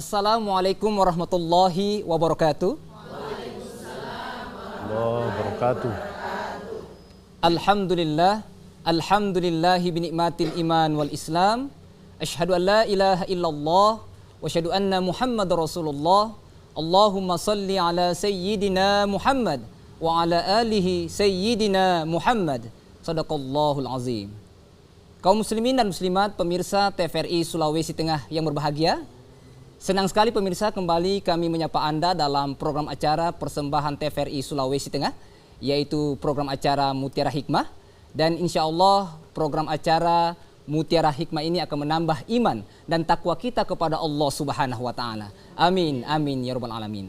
Assalamualaikum warahmatullahi wabarakatuh. Wabarakatuh. Alhamdulillah, alhamdulillahi binikmatil iman wal islam. Asyhadu an la ilaha illallah wa asyhadu anna Muhammadar Rasulullah. Allahumma salli ala sayyidina Muhammad wa ala alihi sayyidina Muhammad. Sadaqallahul azim. Kaum muslimin dan muslimat, pemirsa TVRI Sulawesi Tengah yang berbahagia, senang sekali pemirsa kembali kami menyapa Anda dalam program acara persembahan TVRI Sulawesi Tengah, yaitu program acara Mutiara Hikmah. Dan insya Allah program acara Mutiara Hikmah ini akan menambah iman dan takwa kita kepada Allah Subhanahu wa Ta'ala. Amin, amin ya Rabbal Alamin.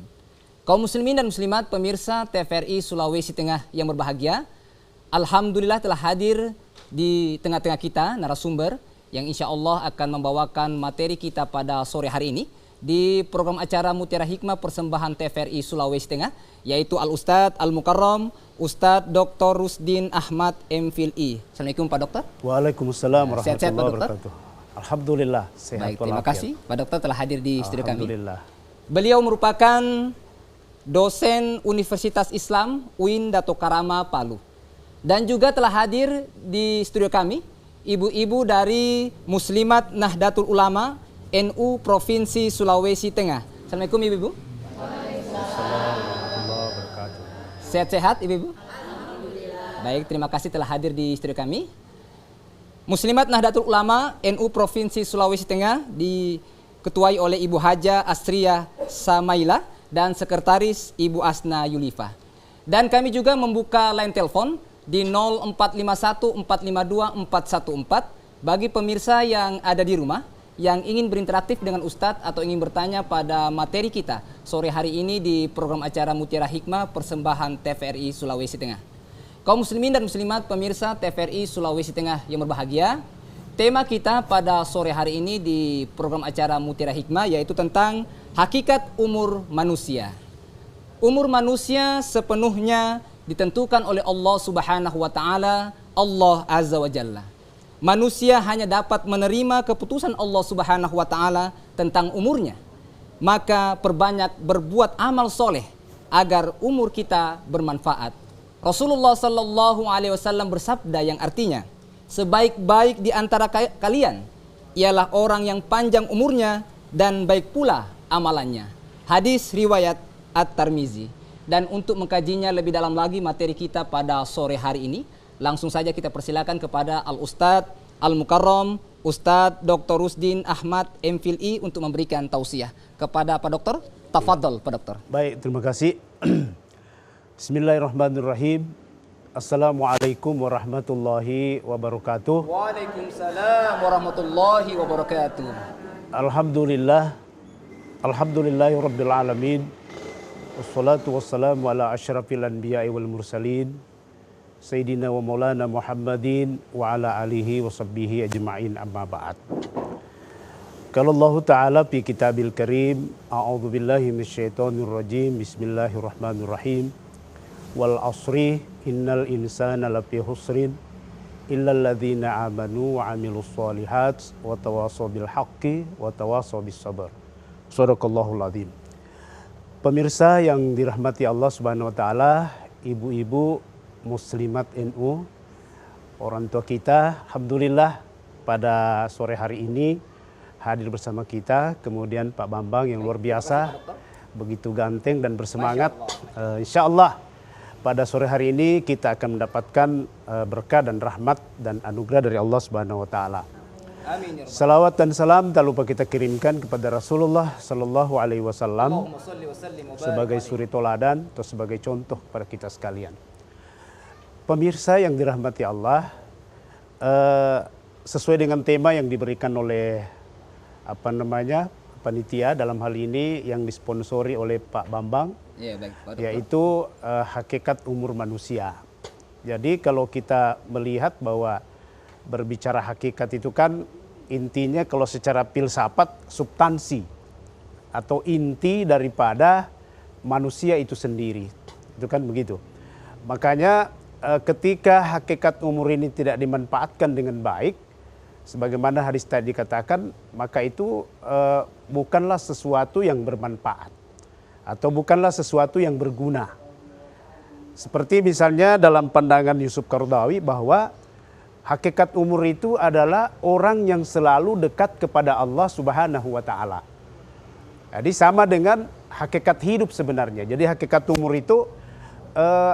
Kaum muslimin dan muslimat, pemirsa TVRI Sulawesi Tengah yang berbahagia, alhamdulillah telah hadir di tengah-tengah kita narasumber yang insya Allah akan membawakan materi kita pada sore hari ini di program acara Mutiara Hikmah persembahan TVRI Sulawesi Tengah, yaitu Al-Ustadz Al-Mukarram Ustadz Dr. Rusdin Ahmad MPhil. Assalamualaikum Pak Dokter. Waalaikumsalam Sehat-sehat, warahmatullahi Pak Dokter? wabarakatuh. Alhamdulillah sehat. Baik, terima kasih Pak Dokter telah hadir di studio kami. Alhamdulillah. Beliau merupakan dosen Universitas Islam UIN Dato Karama Palu. Dan juga telah hadir di studio kami ibu-ibu dari Muslimat Nahdlatul Ulama NU Provinsi Sulawesi Tengah. Assalamualaikum ibu-ibu. Waalaikumsalam warahmatullahi wabarakatuh. Sehat-sehat ibu-ibu? Baik, terima kasih telah hadir di studio kami. Muslimat Nahdlatul Ulama NU Provinsi Sulawesi Tengah diketuai oleh Ibu Haja Astria Samaila dan Sekretaris Ibu Asna Yulifa. Dan kami juga membuka line telepon di 0451 452 414 bagi pemirsa yang ada di rumah yang ingin berinteraktif dengan Ustadz atau ingin bertanya pada materi kita sore hari ini di program acara Mutiara Hikmah persembahan TVRI Sulawesi Tengah. Kaum muslimin dan muslimat pemirsa TVRI Sulawesi Tengah yang berbahagia, tema kita pada sore hari ini di program acara Mutiara Hikmah yaitu tentang hakikat umur manusia. Umur manusia sepenuhnya ditentukan oleh Allah Subhanahu wa Ta'ala, Allah Azza wa Jalla. Manusia hanya dapat menerima keputusan Allah Subhanahu wa Ta'ala tentang umurnya. Maka perbanyak berbuat amal soleh agar umur kita bermanfaat. Rasulullah Sallallahu Alaihi Wasallam bersabda yang artinya, sebaik-baik di antara kalian ialah orang yang panjang umurnya dan baik pula amalannya. Hadis riwayat At-Tirmizi. Dan untuk mengkajinya lebih dalam lagi materi kita pada sore hari ini, langsung saja kita persilakan kepada Al-Ustadz Al-Mukarram Ustadz Dr. Rusdin Ahmad MPhil untuk memberikan tausiah kepada Pak Dokter. Tafadhol Pak Dokter. Baik, terima kasih. Bismillahirrahmanirrahim. Assalamualaikum warahmatullahi wabarakatuh. Waalaikumsalam warahmatullahi wabarakatuh. Alhamdulillah. Alhamdulillahi rabbil alamin. Wassalatu wassalamu ala asyrafil anbiya'i wal mursalin Sayyidina wa maulana Muhammadin wa ala alihi wa sahbihi ajma'in amma ba'd. Qala Allah Ta'ala fi kitabil karim, a'udzu billahi minasyaitonir rajim, bismillahirrahmanirrahim. Wal asri innal insana lafi husrin illal ladzina amanu wa 'amilus shalihat wa tawassaw bil haqqi wa tawassaw bis sabr. Shadaqallahul azim. Pemirsa yang dirahmati Allah Subhanahu wa Ta'ala, ibu-ibu muslimat NU, orang tua kita, alhamdulillah pada sore hari ini hadir bersama kita. Kemudian Pak Bambang yang luar biasa, begitu ganteng dan bersemangat. Insya Allah pada sore hari ini kita akan mendapatkan berkah dan rahmat dan anugerah dari Allah Subhanahu wa Ta'ala. Amin ya Rabbal. Salawat dan salam tak lupa kita kirimkan kepada Rasulullah Sallallahu Alaihi Wasallam sebagai suri toladan atau sebagai contoh kepada kita sekalian. Pemirsa yang dirahmati Allah, sesuai dengan tema yang diberikan oleh panitia dalam hal ini yang disponsori oleh Pak Bambang, Ya, baik, Pak Dokter. yaitu hakikat umur manusia. Jadi kalau kita melihat bahwa berbicara hakikat itu kan intinya kalau secara filsafat substansi atau inti daripada manusia itu sendiri. Itu kan begitu. Makanya ketika hakikat umur ini tidak dimanfaatkan dengan baik, Sebagaimana hadis tadi dikatakan, maka itu bukanlah sesuatu yang bermanfaat atau bukanlah sesuatu yang berguna. Seperti misalnya dalam pandangan Yusuf Qaradawi bahwa hakikat umur itu adalah orang yang selalu dekat kepada Allah Subhanahu wa taala. Jadi sama dengan hakikat hidup sebenarnya. Jadi hakikat umur itu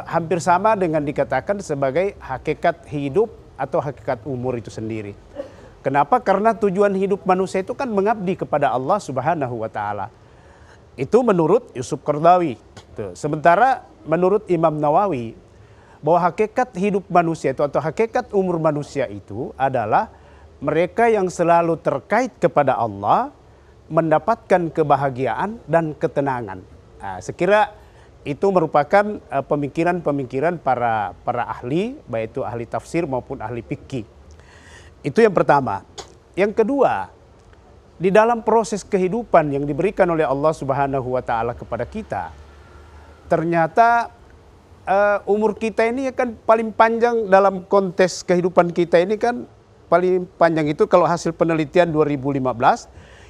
hampir sama dengan dikatakan sebagai hakikat hidup atau hakikat umur itu sendiri. Kenapa? Karena tujuan hidup manusia itu kan mengabdi kepada Allah Subhanahu wa taala. Itu menurut Yusuf Qaradawi. Sementara menurut Imam Nawawi bahwa hakikat hidup manusia itu atau hakikat umur manusia itu adalah mereka yang selalu terkait kepada Allah, mendapatkan kebahagiaan dan ketenangan. Nah, sekira itu merupakan pemikiran-pemikiran para ahli, baik itu ahli tafsir maupun ahli fikih. Itu yang pertama. Yang kedua, di dalam proses kehidupan yang diberikan oleh Allah Subhanahu wa taala kepada kita, ternyata umur kita ini kan paling panjang dalam konteks kehidupan kita ini kan paling panjang itu kalau hasil penelitian 2015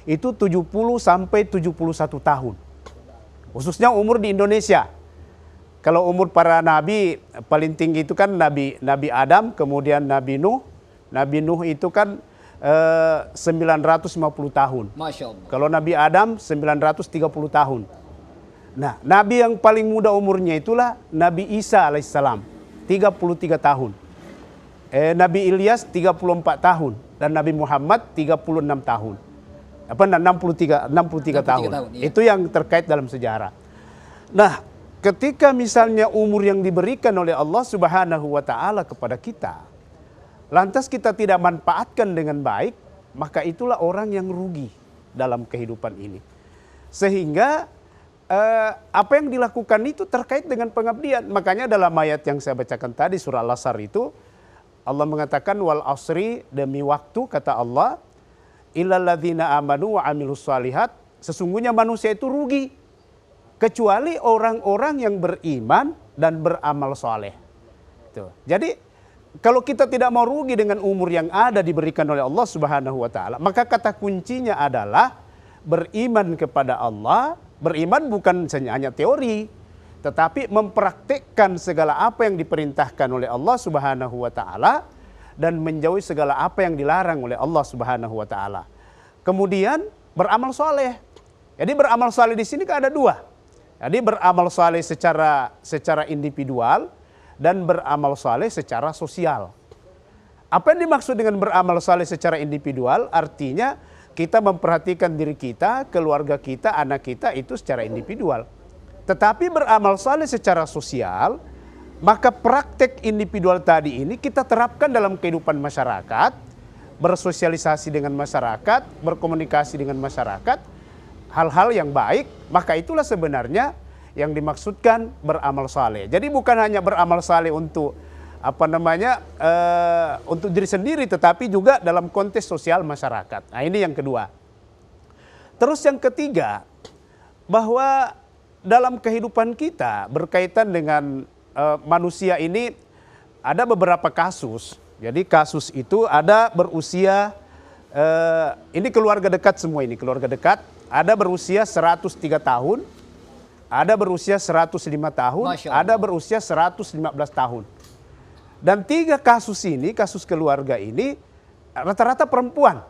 itu 70 sampai 71 tahun. Khususnya umur di Indonesia. Kalau umur para nabi paling tinggi itu kan Nabi Adam, kemudian Nabi Nuh. Nabi Nuh itu kan 950 tahun. Masya Allah. Kalau Nabi Adam 930 tahun. Nah, Nabi yang paling muda umurnya itulah Nabi Isa alaihissalam, 33 tahun. Nabi Ilyas 34 tahun dan Nabi Muhammad 36 tahun. 63 tahun. Iya. Itu yang terkait dalam sejarah. Nah, ketika misalnya umur yang diberikan oleh Allah Subhanahu wa taala kepada kita, lantas kita tidak manfaatkan dengan baik, maka itulah orang yang rugi dalam kehidupan ini. Sehingga apa yang dilakukan itu terkait dengan pengabdian. Makanya dalam ayat yang saya bacakan tadi surah Al-Asr itu Allah mengatakan wal asri, demi waktu kata Allah, illal ladzina amanu wa amilus shalihat, sesungguhnya manusia itu rugi kecuali orang-orang yang beriman dan beramal soleh. Tuh. Jadi kalau kita tidak mau rugi dengan umur yang ada diberikan oleh Allah Subhanahu wa taala, maka kata kuncinya adalah beriman kepada Allah. Beriman bukan hanya teori, tetapi mempraktikkan segala apa yang diperintahkan oleh Allah Subhanahu wa taala dan menjauhi segala apa yang dilarang oleh Allah Subhanahu wa taala. Kemudian beramal soleh. Jadi beramal soleh di sini kan ada dua. Jadi beramal soleh secara individual dan beramal soleh secara sosial. Apa yang dimaksud dengan beramal soleh secara individual? Artinya kita memperhatikan diri kita, keluarga kita, anak kita itu secara individual. Tetapi beramal soleh secara sosial, maka praktek individual tadi ini kita terapkan dalam kehidupan masyarakat, bersosialisasi dengan masyarakat, berkomunikasi dengan masyarakat, hal-hal yang baik, maka itulah sebenarnya yang dimaksudkan beramal soleh. Jadi bukan hanya beramal soleh untuk untuk diri sendiri, tetapi juga dalam konteks sosial masyarakat. Nah, ini yang kedua. Terus yang ketiga, bahwa dalam kehidupan kita berkaitan dengan manusia ini ada beberapa kasus. Jadi kasus itu ada berusia, ini keluarga dekat semua ini, keluarga dekat. Ada berusia 103 tahun, ada berusia 105 tahun, ada berusia 115 tahun. Dan 3 kasus ini, kasus keluarga ini rata-rata perempuan,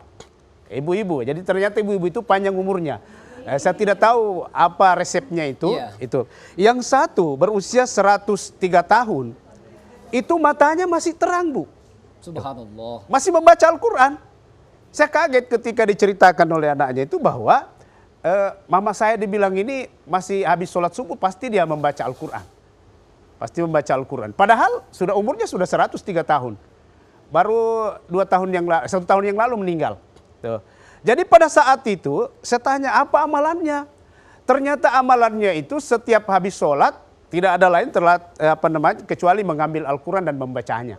ibu-ibu. Jadi ternyata ibu-ibu itu panjang umurnya. Saya tidak tahu apa resepnya itu. Iya. Itu. Yang satu berusia 103 tahun, itu matanya masih terang, Bu. Subhanallah. Masih membaca Al-Quran. Saya kaget ketika diceritakan oleh anaknya itu bahwa mama saya dibilang ini masih habis sholat subuh pasti dia membaca Al-Quran. Pasti membaca Al-Quran. Padahal umurnya sudah 103 tahun. Baru 1 tahun yang lalu meninggal. Tuh. Jadi pada saat itu saya tanya apa amalannya. Ternyata amalannya itu setiap habis sholat tidak ada lain kecuali mengambil Al-Quran dan membacanya.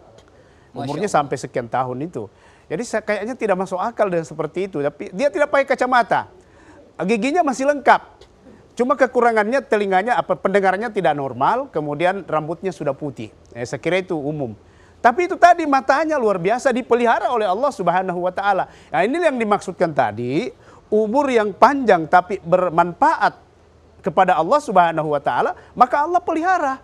Umurnya sampai sekian tahun itu. Jadi kayaknya tidak masuk akal dengan seperti itu. Tapi dia tidak pakai kacamata. Giginya masih lengkap. Cuma kekurangannya telinganya, pendengarannya tidak normal, kemudian rambutnya sudah putih. Saya kira itu umum. Tapi itu tadi matanya luar biasa dipelihara oleh Allah Subhanahu wa taala. Nah, ini yang dimaksudkan tadi, umur yang panjang tapi bermanfaat kepada Allah Subhanahu wa taala, maka Allah pelihara.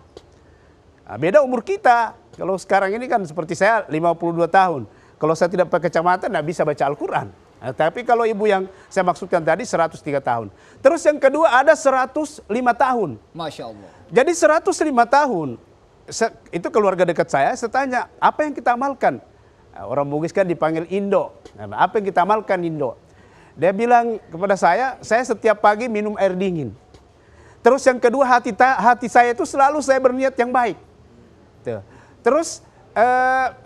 Nah, beda umur kita. Kalau sekarang ini kan seperti saya 52 tahun. Kalau saya tidak pakai kacamata tidak bisa baca Al-Qur'an. Nah, tapi kalau ibu yang saya maksudkan tadi 103 tahun. Terus yang kedua ada 105 tahun. Masya Allah. Jadi 105 tahun. Itu keluarga dekat saya tanya, apa yang kita amalkan? Nah, orang Bugis kan dipanggil Indo. Nah, apa yang kita amalkan Indo? Dia bilang kepada saya setiap pagi minum air dingin. Terus yang kedua hati saya itu selalu saya berniat yang baik. Terus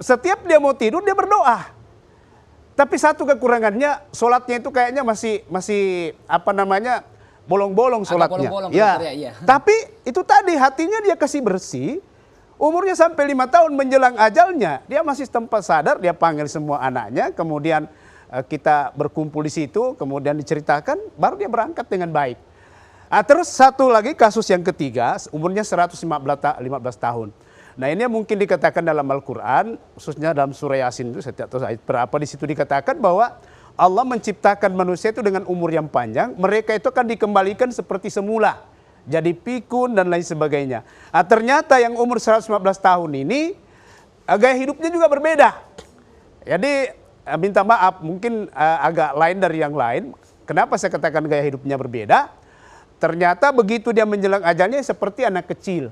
setiap dia mau tidur dia berdoa. Tapi satu kekurangannya, sholatnya itu kayaknya masih apa namanya, bolong-bolong sholatnya. Bolong-bolong, ya. Ya. Tapi itu tadi hatinya dia kasih bersih. Umurnya sampai 5 tahun menjelang ajalnya, dia masih tempat sadar, dia panggil semua anaknya, kemudian kita berkumpul di situ, kemudian diceritakan, baru dia berangkat dengan baik. Nah, terus satu lagi kasus yang ketiga, umurnya 115 tahun. Nah, ini mungkin dikatakan dalam Al-Quran, khususnya dalam surah Yasin itu, saya tidak tahu ayat berapa, di situ dikatakan bahwa Allah menciptakan manusia itu dengan umur yang panjang, mereka itu akan dikembalikan seperti semula. Jadi pikun dan lain sebagainya. Nah, ternyata yang umur 115 tahun ini gaya hidupnya juga berbeda. Jadi minta maaf mungkin agak lain dari yang lain. Kenapa saya katakan gaya hidupnya berbeda? Ternyata begitu dia menjelang ajalnya seperti anak kecil.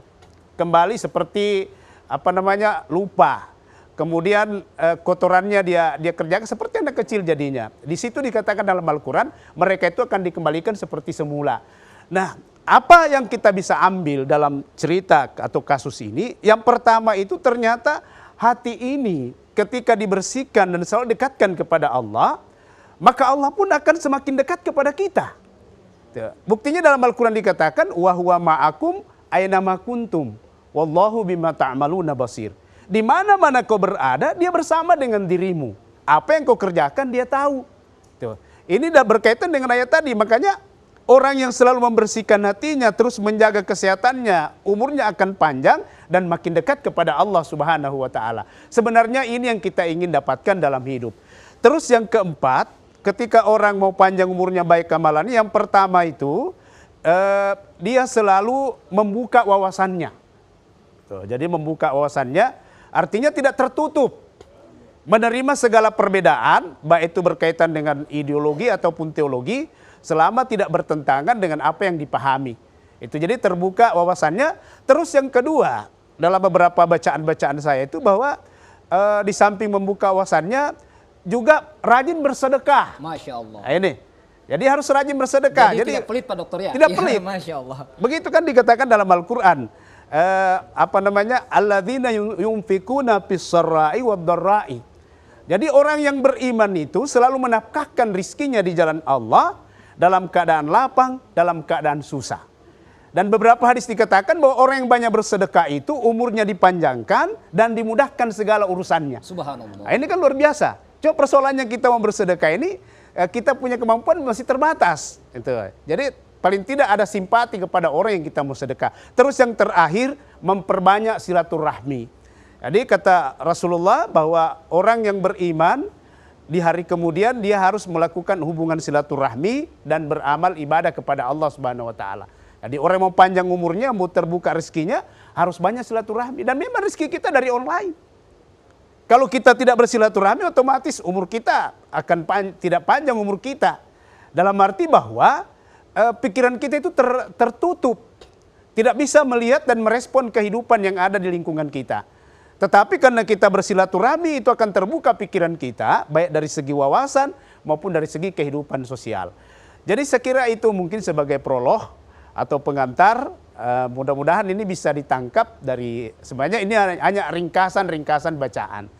Kembali seperti apa namanya, lupa. Kemudian kotorannya dia kerjakan seperti anak kecil jadinya. Di situ dikatakan dalam Al-Quran mereka itu akan dikembalikan seperti semula. Nah, apa yang kita bisa ambil dalam cerita atau kasus ini? Yang pertama itu ternyata hati ini ketika dibersihkan dan selalu dekatkan kepada Allah, maka Allah pun akan semakin dekat kepada kita. Buktinya dalam Al-Quran dikatakan, wa huwa ma'akum aina ma kuntum wallahu bima ta'maluna basir. Di mana-mana kau berada, dia bersama dengan dirimu. Apa yang kau kerjakan dia tahu. Ini dah berkaitan dengan ayat tadi, makanya orang yang selalu membersihkan hatinya, terus menjaga kesehatannya, umurnya akan panjang dan makin dekat kepada Allah Subhanahu wa taala. Sebenarnya ini yang kita ingin dapatkan dalam hidup. Terus yang keempat, ketika orang mau panjang umurnya baik amalannya, yang pertama itu dia selalu membuka wawasannya. Jadi membuka wawasannya artinya tidak tertutup. Menerima segala perbedaan, baik itu berkaitan dengan ideologi ataupun teologi, selama tidak bertentangan dengan apa yang dipahami. Itu jadi terbuka wawasannya. Terus yang kedua, dalam beberapa bacaan-bacaan saya itu bahwa di samping membuka wawasannya juga rajin bersedekah. Masya Allah. Nah, ini. Jadi harus rajin bersedekah. Jadi tidak pelit Pak Dokter ya? Tidak pelit. Masya Allah. Begitu kan dikatakan dalam Al-Quran. Apa namanya? Alladzina yunfikuna fis-sarra'i wad-dharra'i. Jadi orang yang beriman itu selalu menafkahkan rizkinya di jalan Allah dalam keadaan lapang, dalam keadaan susah. Dan beberapa hadis dikatakan bahwa orang yang banyak bersedekah itu umurnya dipanjangkan dan dimudahkan segala urusannya. Subhanallah. Nah, ini kan luar biasa. Coba persoalannya kita mau bersedekah ini, kita punya kemampuan masih terbatas. Itu. Jadi paling tidak ada simpati kepada orang yang kita mau sedekah. Terus yang terakhir, memperbanyak silaturahmi. Jadi kata Rasulullah bahwa orang yang beriman di hari kemudian dia harus melakukan hubungan silaturahmi dan beramal ibadah kepada Allah Subhanahu wa taala. Jadi orang yang mau panjang umurnya, mau terbuka rezekinya, harus banyak silaturahmi. Dan memang rezeki kita dari online. Kalau kita tidak bersilaturahmi, otomatis umur kita akan tidak panjang umur kita. Dalam arti bahwa pikiran kita itu tertutup. Tidak bisa melihat dan merespon kehidupan yang ada di lingkungan kita. Tetapi karena kita bersilaturahmi itu akan terbuka pikiran kita, baik dari segi wawasan maupun dari segi kehidupan sosial. Jadi saya kira itu mungkin sebagai prolog atau pengantar, mudah-mudahan ini bisa ditangkap dari, sebenarnya ini hanya ringkasan-ringkasan bacaan.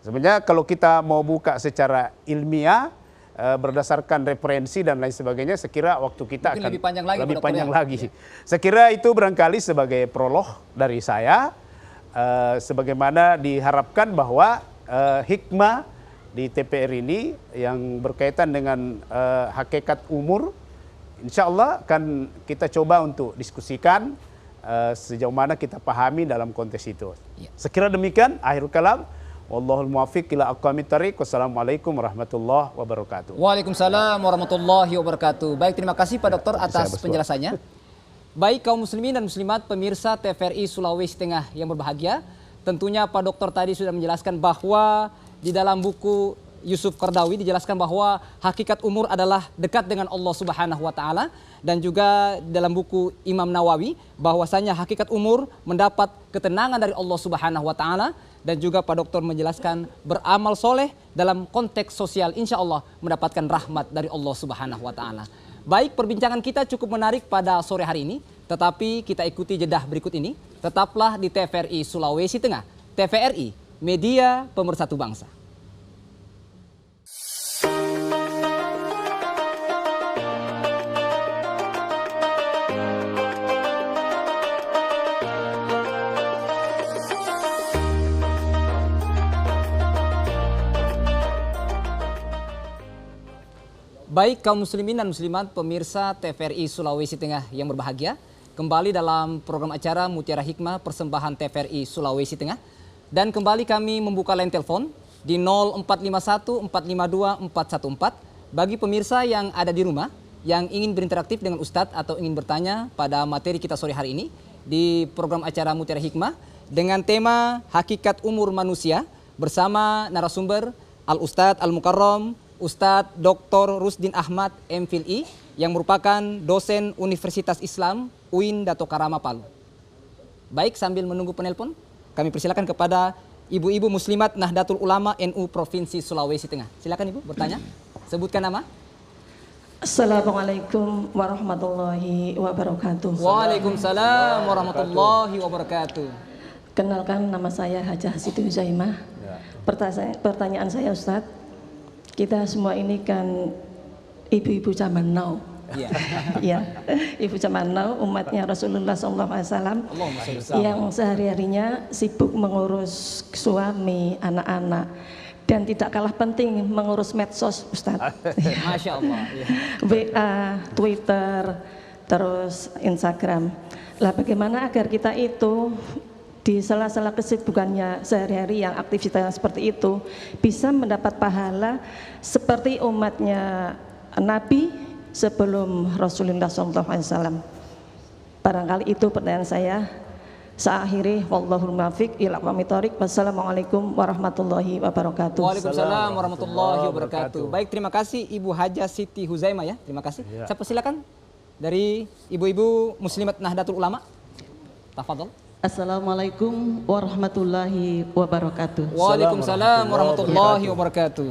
Sebenarnya kalau kita mau buka secara ilmiah, berdasarkan referensi dan lain sebagainya, saya kira waktu kita mungkin akan lebih panjang lagi. Saya kira itu barangkali sebagai prolog dari saya. Sebagaimana diharapkan bahwa hikmah di TPR ini yang berkaitan dengan hakikat umur, insya Allah akan kita coba untuk diskusikan sejauh mana kita pahami dalam konteks itu. Ya. Sekira demikian akhirul kalam. Wallahul muwaffiq ila aqwamit thariq. Wassalamualaikum warahmatullahi wabarakatuh. Waalaikumsalam warahmatullahi wabarakatuh. Baik, terima kasih Pak Dokter atas penjelasannya. Baik kaum muslimin dan muslimat pemirsa TVRI Sulawesi Tengah yang berbahagia, tentunya Pak Dokter tadi sudah menjelaskan bahwa di dalam buku Yusuf Qaradawi dijelaskan bahwa hakikat umur adalah dekat dengan Allah Subhanahu wa taala, dan juga dalam buku Imam Nawawi bahwasanya hakikat umur mendapat ketenangan dari Allah Subhanahu wa taala, dan juga Pak Dokter menjelaskan beramal soleh dalam konteks sosial insya Allah mendapatkan rahmat dari Allah Subhanahu wa taala. Baik, perbincangan kita cukup menarik pada sore hari ini, tetapi kita ikuti jedah berikut ini. Tetaplah di TVRI Sulawesi Tengah. TVRI, media pemersatu bangsa. Baik kaum muslimin dan muslimat pemirsa TVRI Sulawesi Tengah yang berbahagia, kembali dalam program acara Mutiara Hikmah persembahan TVRI Sulawesi Tengah, dan kembali kami membuka line telepon di 0451 452 414 bagi pemirsa yang ada di rumah yang ingin berinteraktif dengan Ustadz atau ingin bertanya pada materi kita sore hari ini di program acara Mutiara Hikmah dengan tema Hakikat Umur Manusia bersama narasumber Al-Ustadz Al-Mukarram Ustadz Dr. Rusdin Ahmad MPhilI yang merupakan dosen Universitas Islam UIN Dato Karama Palu. Baik, sambil menunggu penelpon, kami persilakan kepada ibu-ibu muslimat Nahdlatul Ulama NU Provinsi Sulawesi Tengah. Silakan Ibu bertanya. Sebutkan nama. Assalamualaikum warahmatullahi wabarakatuh. Waalaikumsalam warahmatullahi wabarakatuh. Kenalkan, nama saya Hajah Siti Huzaimah. Pertanyaan saya Ustadz, kita semua ini kan ibu-ibu zaman now. Iya. Ya, ibu zaman now, umatnya Rasulullah SAW yang sehari-harinya sibuk mengurus suami, anak-anak, dan tidak kalah penting mengurus medsos, Ustadz. Masya Allah. Ya. WA, Twitter, terus Instagram. Lah bagaimana agar kita itu di sela-sela kesibukannya sehari-hari yang aktivitas seperti itu bisa mendapat pahala seperti umatnya Nabi sebelum Rasulullah SAW. Barangkali itu pertanyaan saya. Saya akhiri, wallahul muwaffiq ila aqwamit thoriq. Wassalamualaikum warahmatullahi wabarakatuh. Waalaikumsalam warahmatullahi wabarakatuh. Baik, terima kasih Ibu Hajah Siti Huzaimah ya. Terima kasih. Ya. Saya persilakan dari ibu-ibu muslimat Nahdlatul Ulama. Tafadhol. Assalamualaikum warahmatullahi wabarakatuh. Waalaikumsalam warahmatullahi wabarakatuh.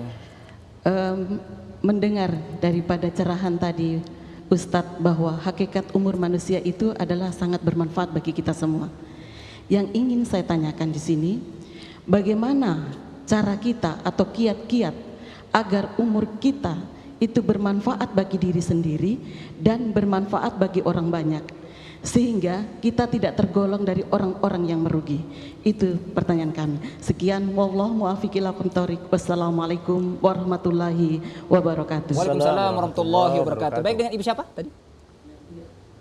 Mendengar daripada cerahan tadi Ustadz bahwa hakikat umur manusia itu adalah sangat bermanfaat bagi kita semua. Yang ingin saya tanyakan di sini, bagaimana cara kita atau kiat-kiat agar umur kita itu bermanfaat bagi diri sendiri dan bermanfaat bagi orang banyak, sehingga kita tidak tergolong dari orang-orang yang merugi. Itu pertanyaan kami. Sekian, wallahu muwaffiq ila aqwamit thoriq. Wassalamualaikum warahmatullahi wabarakatuh. Waalaikumsalam warahmatullahi wabarakatuh. Baik, dengan Ibu siapa tadi?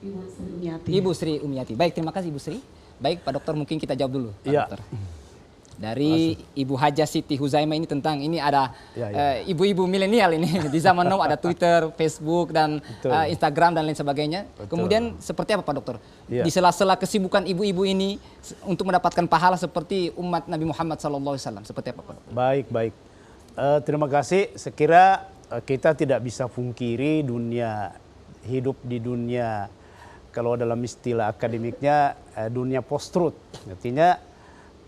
Ibu Sri Umiati. Ibu Sri Umiati. Baik, terima kasih Ibu Sri. Baik, Pak Dokter mungkin kita jawab dulu, Pak Ya. Dokter. Dari Ibu Hajah Siti Huzaimah ini tentang ini ada ibu-ibu milenial ini di zaman now ada Twitter, Facebook dan Instagram dan lain sebagainya. Betul. Kemudian seperti apa Pak Dokter? Ya. Di sela-sela kesibukan ibu-ibu ini untuk mendapatkan pahala seperti umat Nabi Muhammad SAW, seperti apa Pak Dokter? Baik. Terima kasih. Sekira kita tidak bisa pungkiri hidup di dunia, kalau dalam istilah akademiknya dunia post-truth. Artinya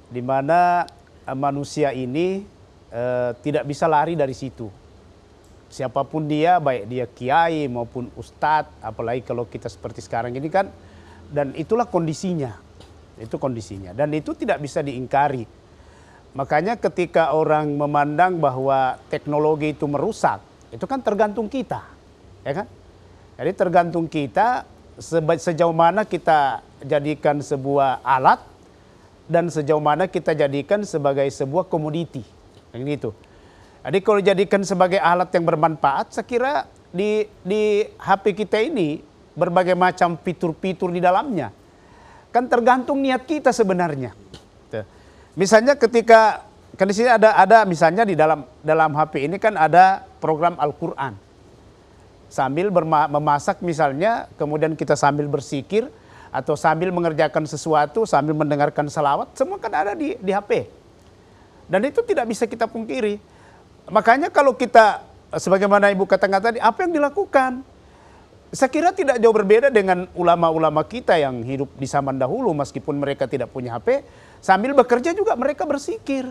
di mana manusia ini tidak bisa lari dari situ. Siapapun dia, baik dia kiai maupun ustadz, apalagi kalau kita seperti sekarang ini kan, dan itulah kondisinya. Itu kondisinya, dan itu tidak bisa diingkari. Makanya ketika orang memandang bahwa teknologi itu merusak, itu kan tergantung kita, ya kan? Jadi tergantung kita sejauh mana kita jadikan sebuah alat dan sejauh mana kita jadikan sebagai sebuah komoditi, yang gitu. Jadi kalau jadikan sebagai alat yang bermanfaat, saya kira di HP kita ini berbagai macam fitur-fitur di dalamnya. kan tergantung niat kita sebenarnya. Tuh. Misalnya ketika kan di sini ada misalnya di dalam HP ini kan ada program Al-Qur'an. Sambil memasak misalnya, kemudian kita sambil bersikir atau sambil mengerjakan sesuatu, sambil mendengarkan salawat, semua kan ada di HP. Dan itu tidak bisa kita pungkiri. Makanya kalau kita, sebagaimana Ibu katakan tadi, apa yang dilakukan? Saya kira tidak jauh berbeda dengan ulama-ulama kita yang hidup di zaman dahulu, meskipun mereka tidak punya HP, sambil bekerja juga mereka bersikir.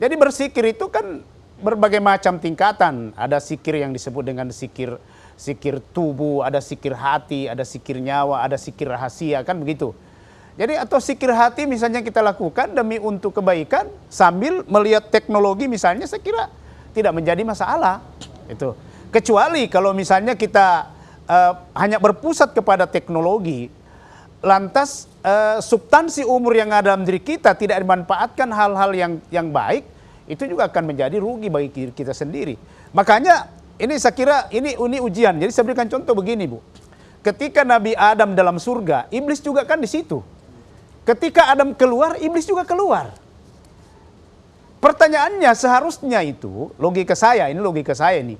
Jadi bersikir itu kan berbagai macam tingkatan. Ada sikir yang disebut dengan sikir tubuh, ada sikir hati, ada sikir nyawa, ada sikir rahasia, kan begitu. Jadi atau sikir hati misalnya kita lakukan demi untuk kebaikan sambil melihat teknologi misalnya, saya kira tidak menjadi masalah. Itu. Kecuali kalau misalnya kita hanya berpusat kepada teknologi, lantas substansi umur yang ada dalam diri kita tidak dimanfaatkan hal-hal yang baik, itu juga akan menjadi rugi bagi kita sendiri. Makanya ini saya kira ini ujian. Jadi saya berikan contoh begini, Bu. Ketika Nabi Adam dalam surga, iblis juga kan di situ. Ketika Adam keluar, iblis juga keluar. Pertanyaannya seharusnya itu, logika saya ini,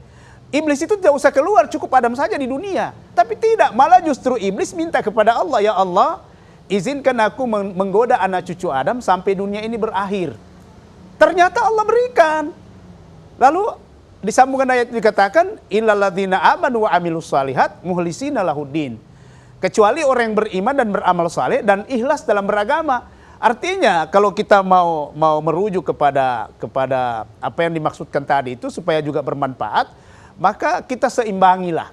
iblis itu tidak usah keluar, cukup Adam saja di dunia. Tapi tidak, malah justru iblis minta kepada Allah, ya Allah, izinkan aku menggoda anak cucu Adam sampai dunia ini berakhir. Ternyata Allah berikan. Lalu disambungkan ayat dikatakan, illalladzina amanu wa amilus salihat muhlisina lahuddin. Kecuali orang yang beriman dan beramal saleh dan ikhlas dalam beragama. Artinya kalau kita mau merujuk kepada apa yang dimaksudkan tadi itu supaya juga bermanfaat, maka kita seimbangilah.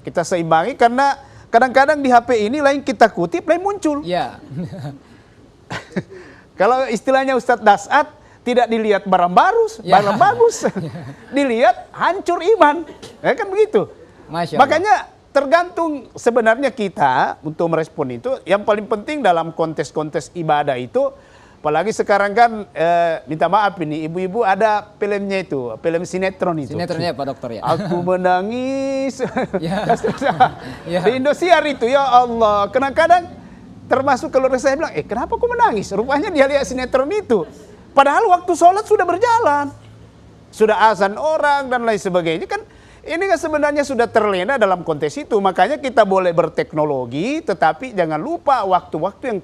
Kita seimbangi karena kadang-kadang di HP ini lain kita kutip, lain muncul. Ya. Kalau istilahnya Ustadz Dasat, tidak dilihat barang bagus, dilihat hancur iman, ya kan begitu. Masya Allah. Makanya tergantung sebenarnya kita untuk merespon itu. Yang paling penting dalam kontes-kontes ibadah itu, apalagi sekarang kan minta maaf ini ibu-ibu ada filmnya itu, film sinetron itu. Sinetronnya Pak Dokter ya. Aku menangis. Ya. Ya. Di Indosiar itu, ya Allah, kadang-kadang termasuk keluarga saya bilang, kenapa aku menangis? Rupanya dia lihat sinetron itu. Padahal waktu sholat sudah berjalan, sudah azan orang dan lain sebagainya kan. Ini kan sebenarnya sudah terlena dalam konteks itu. Makanya kita boleh berteknologi, tetapi jangan lupa waktu-waktu yang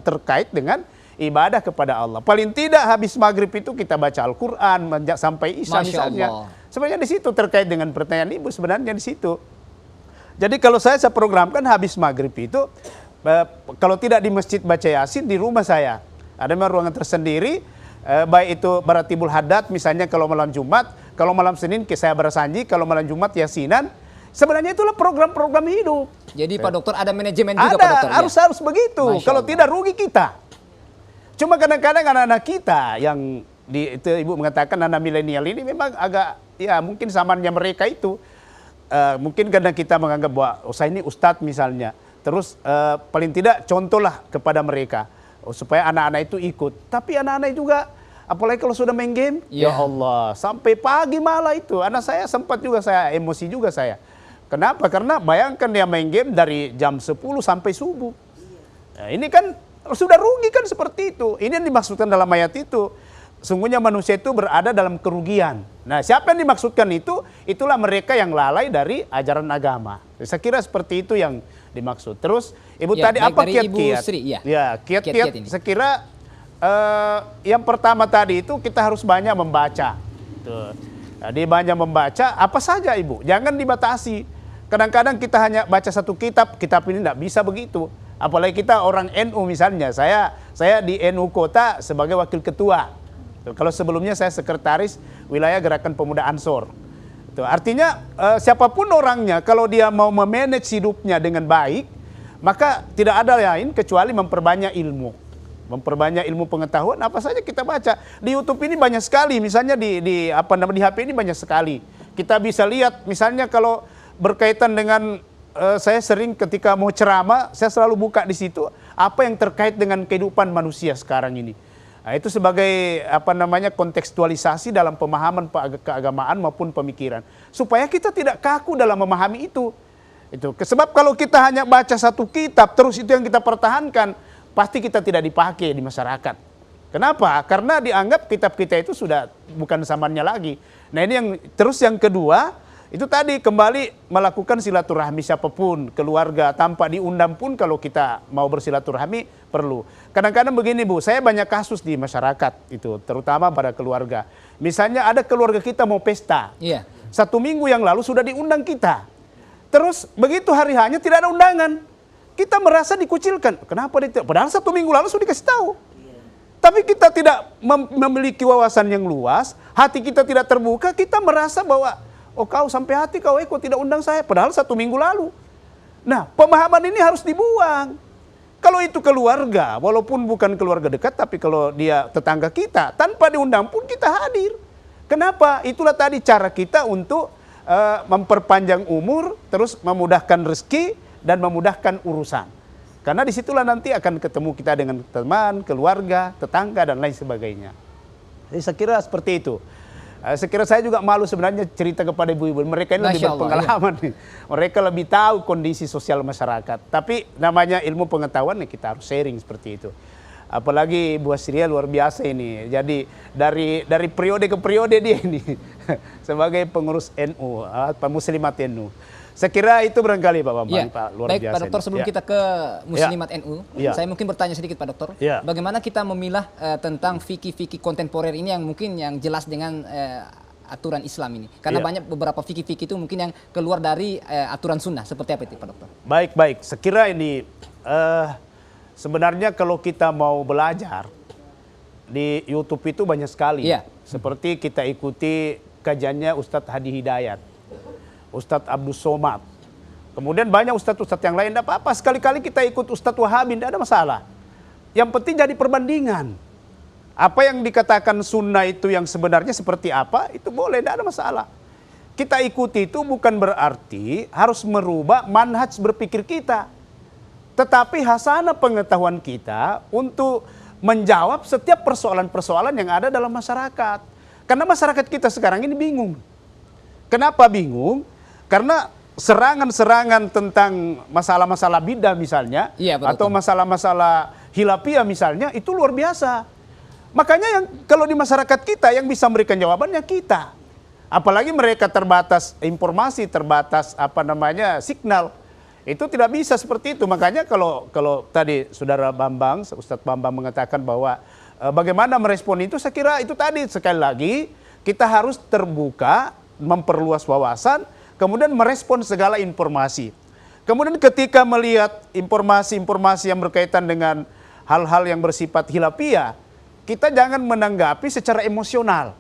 terkait dengan ibadah kepada Allah. Paling tidak habis maghrib itu kita baca Al-Quran sampai Isya misalnya. Sebenarnya di situ terkait dengan pertanyaan Ibu, sebenarnya di situ. Jadi kalau saya programkan habis maghrib itu, kalau tidak di masjid baca Yasin, di rumah saya ada memang ruangan tersendiri. Baik itu Baratibul Haddad misalnya kalau malam Jumat, kalau malam Senin saya bersanji, kalau malam Jumat Yasinan. Sebenarnya itulah program-program hidup. Jadi Pak Dokter ada manajemen juga Pak Dokter. Harus begitu. Kalau tidak rugi kita. Cuma kadang-kadang anak-anak kita yang itu Ibu mengatakan anak milenial ini memang agak ya mungkin zamannya mereka itu mungkin karena kita menganggap bahwa saya ini ustadz misalnya. Terus paling tidak contohlah kepada mereka. Supaya anak-anak itu ikut. Tapi anak-anak juga, apalagi kalau sudah main game, ya Allah, sampai pagi malah itu. Anak saya sempat juga emosi juga saya. Kenapa? Karena bayangkan dia main game dari jam 10 sampai subuh. Nah, ini kan sudah rugi kan seperti itu. Ini yang dimaksudkan dalam ayat itu. Sungguhnya manusia itu berada dalam kerugian. Nah, siapa yang dimaksudkan itu? Itulah mereka yang lalai dari ajaran agama. Saya kira seperti itu yang dimaksud. Terus Ibu tadi apa kiat-kiat? Ya, kiat-kiat. Saya kira yang pertama tadi itu kita harus banyak membaca. Tuh. Jadi banyak membaca apa saja Ibu. Jangan dibatasi. Kadang-kadang kita hanya baca satu kitab ini tidak bisa begitu. Apalagi kita orang NU misalnya. Saya di NU Kota sebagai wakil ketua. Tuh. Kalau sebelumnya saya sekretaris wilayah Gerakan Pemuda Ansor. Tuh. Artinya siapapun orangnya kalau dia mau memanage hidupnya dengan baik, maka tidak ada lain kecuali memperbanyak ilmu. Memperbanyak ilmu pengetahuan apa saja kita baca. Di YouTube ini banyak sekali, misalnya di HP ini banyak sekali. Kita bisa lihat misalnya kalau berkaitan dengan saya sering ketika mau ceramah, saya selalu buka di situ apa yang terkait dengan kehidupan manusia sekarang ini. Nah, itu sebagai kontekstualisasi dalam pemahaman keagamaan maupun pemikiran. Supaya kita tidak kaku dalam memahami itu. Itu sebab kalau kita hanya baca satu kitab terus itu yang kita pertahankan, pasti kita tidak dipakai di masyarakat. Kenapa? Karena dianggap kitab kita itu sudah bukan zamannya lagi. Nah ini yang terus yang kedua, itu tadi kembali melakukan silaturahmi siapapun, keluarga, tanpa diundang pun kalau kita mau bersilaturahmi perlu. Kadang-kadang begini Bu, saya banyak kasus di masyarakat itu, terutama pada keluarga. Misalnya ada keluarga kita mau pesta, 1 minggu yang lalu sudah diundang kita. Terus begitu hari hanya tidak ada undangan, kita merasa dikucilkan. Kenapa dia? Padahal 1 minggu lalu sudah dikasih tahu. Tapi kita tidak memiliki wawasan yang luas, hati kita tidak terbuka, kita merasa bahwa oh kau sampai hati kau kok tidak undang saya, padahal 1 minggu lalu. Nah pemahaman ini harus dibuang. Kalau itu keluarga, walaupun bukan keluarga dekat, tapi kalau dia tetangga kita, tanpa diundang pun kita hadir. Kenapa? Itulah tadi cara kita untuk memperpanjang umur, terus memudahkan rezeki dan memudahkan urusan. Karena disitulah nanti akan ketemu kita dengan teman, keluarga, tetangga dan lain sebagainya. Jadi saya kira seperti itu. Saya kira saya juga malu sebenarnya cerita kepada ibu-ibu. Mereka ini lebih berpengalaman. Iya. Mereka lebih tahu kondisi sosial masyarakat. Tapi namanya ilmu pengetahuan kita harus sharing seperti itu. Apalagi Bu Asria luar biasa ini. Jadi dari periode ke periode dia ini sebagai pengurus NU, Muslimat NU. Saya kira itu barangkali Pak Bambang, Pak, luar baik, biasa. Pak Dokter, sebelum kita ke Muslimat NU, saya mungkin bertanya sedikit Pak Dokter, bagaimana kita memilah tentang fikih-fikih kontemporer ini yang mungkin yang jelas dengan aturan Islam ini? Karena banyak beberapa fikih-fikih itu mungkin yang keluar dari aturan sunnah. Seperti apa itu Pak Dokter? Baik. Saya kira ini sebenarnya kalau kita mau belajar di YouTube itu banyak sekali. Seperti kita ikuti kajiannya Ustadz Hadi Hidayat, Ustadz Abdul Somad. Kemudian banyak ustadz-ustadz yang lain, tidak apa-apa. Sekali-kali kita ikut Ustadz Wahabi, tidak ada masalah. Yang penting jadi perbandingan. Apa yang dikatakan sunnah itu yang sebenarnya seperti apa, itu boleh, tidak ada masalah. Kita ikuti itu bukan berarti harus merubah manhaj berpikir kita. Tetapi hasanah pengetahuan kita untuk menjawab setiap persoalan-persoalan yang ada dalam masyarakat. Karena masyarakat kita sekarang ini bingung. Kenapa bingung? Karena serangan-serangan tentang masalah-masalah bidah misalnya, atau masalah-masalah hilafiyah misalnya, itu luar biasa. Makanya yang kalau di masyarakat kita yang bisa memberikan jawabannya kita. Apalagi mereka terbatas informasi, terbatas signal. Itu tidak bisa seperti itu. Makanya kalau tadi Saudara Bambang, Ustadz Bambang mengatakan bahwa bagaimana merespon itu, saya kira itu tadi sekali lagi kita harus terbuka, memperluas wawasan, kemudian merespon segala informasi. Kemudian ketika melihat informasi-informasi yang berkaitan dengan hal-hal yang bersifat hilafiyah, kita jangan menanggapi secara emosional.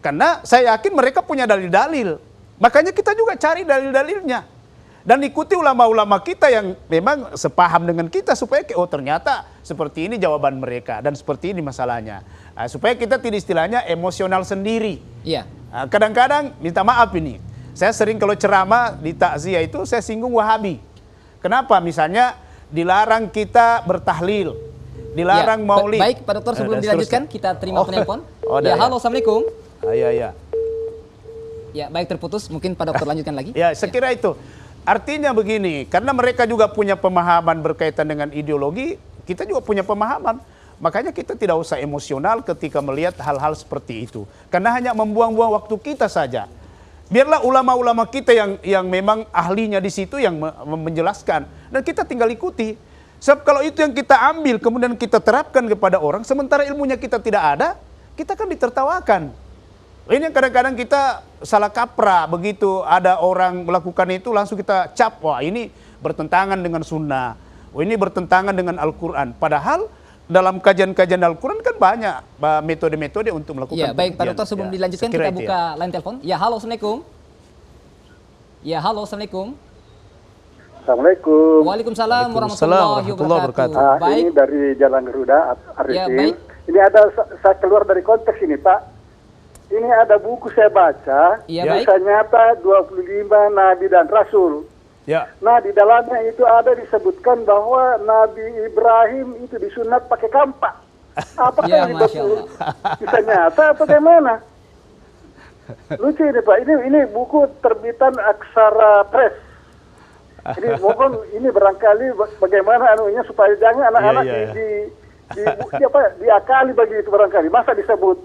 Karena saya yakin mereka punya dalil-dalil. Makanya kita juga cari dalil-dalilnya. Dan ikuti ulama-ulama kita yang memang sepaham dengan kita supaya ternyata seperti ini jawaban mereka dan seperti ini masalahnya. Supaya kita tidak istilahnya emosional sendiri. Kadang-kadang minta maaf ini, saya sering kalau ceramah di takziah itu saya singgung Wahabi. Kenapa? Misalnya dilarang kita bertahlil, dilarang maulid. Baik Pak Dokter, sebelum dilanjutkan kita terima penelpon. Halo, assalamualaikum. Ya, baik, terputus. Mungkin Pak Dokter lanjutkan lagi. Saya kira itu. Artinya begini, karena mereka juga punya pemahaman berkaitan dengan ideologi, kita juga punya pemahaman. Makanya kita tidak usah emosional ketika melihat hal-hal seperti itu. Karena hanya membuang-buang waktu kita saja. Biarlah ulama-ulama kita yang memang ahlinya di situ yang menjelaskan. Dan kita tinggal ikuti. Sebab kalau itu yang kita ambil, kemudian kita terapkan kepada orang, sementara ilmunya kita tidak ada, kita kan ditertawakan. Ini yang kadang-kadang kita salah kaprah, begitu ada orang melakukan itu langsung kita cap, wah ini bertentangan dengan sunnah, wah ini bertentangan dengan Al-Quran. Padahal dalam kajian-kajian Al-Quran kan banyak metode-metode untuk melakukan. Baik Pak Dokter, sebelum dilanjutkan kita buka line telepon. Halo, assalamualaikum. Halo, assalamualaikum. Assalamualaikum. Waalaikumsalam warahmatullahi wabarakatuh. Baik. Ini dari Jalan Garuda, Arifin. Ini ada, saya keluar dari konteks ini Pak. Ini ada buku saya baca, kisah nyata 25 Nabi dan Rasul. Nah di dalamnya itu ada disebutkan bahwa Nabi Ibrahim itu disunat pakai kampak. Apakah ini betul kisah nyata atau bagaimana? Lucu ini Pak, ini buku terbitan Aksara Press. Jadi mohon ini barangkali bagaimana anunya supaya jangan anak-anak diakali begitu barangkali. Masa disebut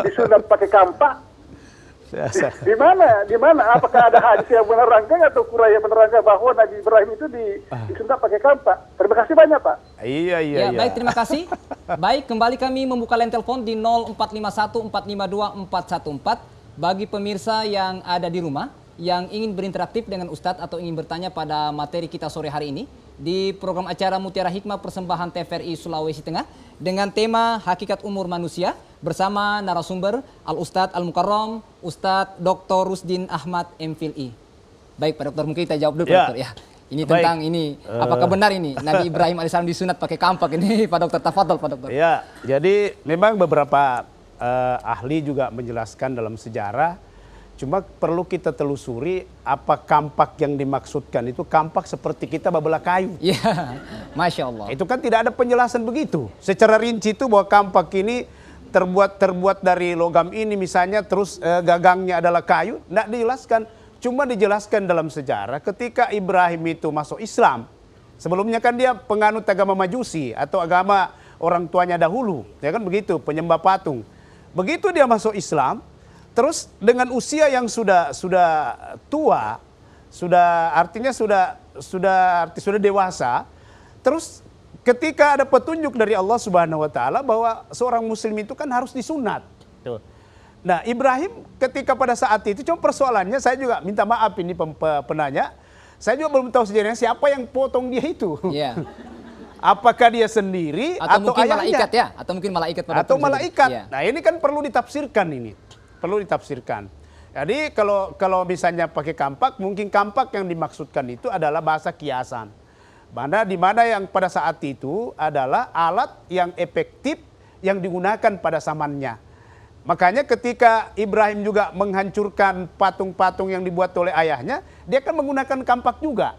disunat pakai kampak? Di mana? Apakah ada hadis yang menerangkan atau Qur'an yang menerangkan bahwa Nabi Ibrahim itu disunat pakai kampak? Terima kasih banyak, Pak. Iya. Baik, terima kasih. Baik, kembali kami membuka line telepon di 0451 452 414 bagi pemirsa yang ada di rumah yang ingin berinteraktif dengan Ustadz atau ingin bertanya pada materi kita sore hari ini di program acara Mutiara Hikmah persembahan TVRI Sulawesi Tengah dengan tema Hakikat Umur Manusia bersama narasumber Al-Ustadz Al-Mukarram Ustadz Dr. Rusdin Ahmad MPhilI. Baik Pak Dokter, mungkin kita jawab dulu Pak Dokter ya. Ini tentang ini, apakah benar ini Nabi Ibrahim AS disunat pakai kampak ini Pak Dokter? Tafadhol Pak Dokter. Ya, jadi memang beberapa ahli juga menjelaskan dalam sejarah. Cuma perlu kita telusuri apa kampak yang dimaksudkan itu kampak seperti kita babelah kayu. Iya, Masya Allah. Itu kan tidak ada penjelasan begitu. Secara rinci itu bahwa kampak ini terbuat dari logam ini misalnya terus gagangnya adalah kayu. Tidak dijelaskan. Cuma dijelaskan dalam sejarah ketika Ibrahim itu masuk Islam. Sebelumnya kan dia penganut agama Majusi atau agama orang tuanya dahulu. Ya kan begitu, penyembah patung. Begitu dia masuk Islam. Terus dengan usia yang sudah tua, artinya sudah dewasa, terus ketika ada petunjuk dari Allah Subhanahu wa taala bahwa seorang muslim itu kan harus disunat. Tuh. Nah, Ibrahim ketika pada saat itu cuma persoalannya saya juga minta maaf ini penanya, saya juga belum tahu sejarahnya siapa yang potong dia itu. Yeah. Apakah dia sendiri atau mungkin ayahnya? Malaikat ya, atau mungkin malaikat pada atau malaikat. Ya. Nah, ini kan perlu ditafsirkan ini. Perlu ditafsirkan. Jadi kalau misalnya pakai kampak, mungkin kampak yang dimaksudkan itu adalah bahasa kiasan. Di mana yang pada saat itu adalah alat yang efektif yang digunakan pada zamannya. Makanya ketika Ibrahim juga menghancurkan patung-patung yang dibuat oleh ayahnya, dia kan menggunakan kampak juga.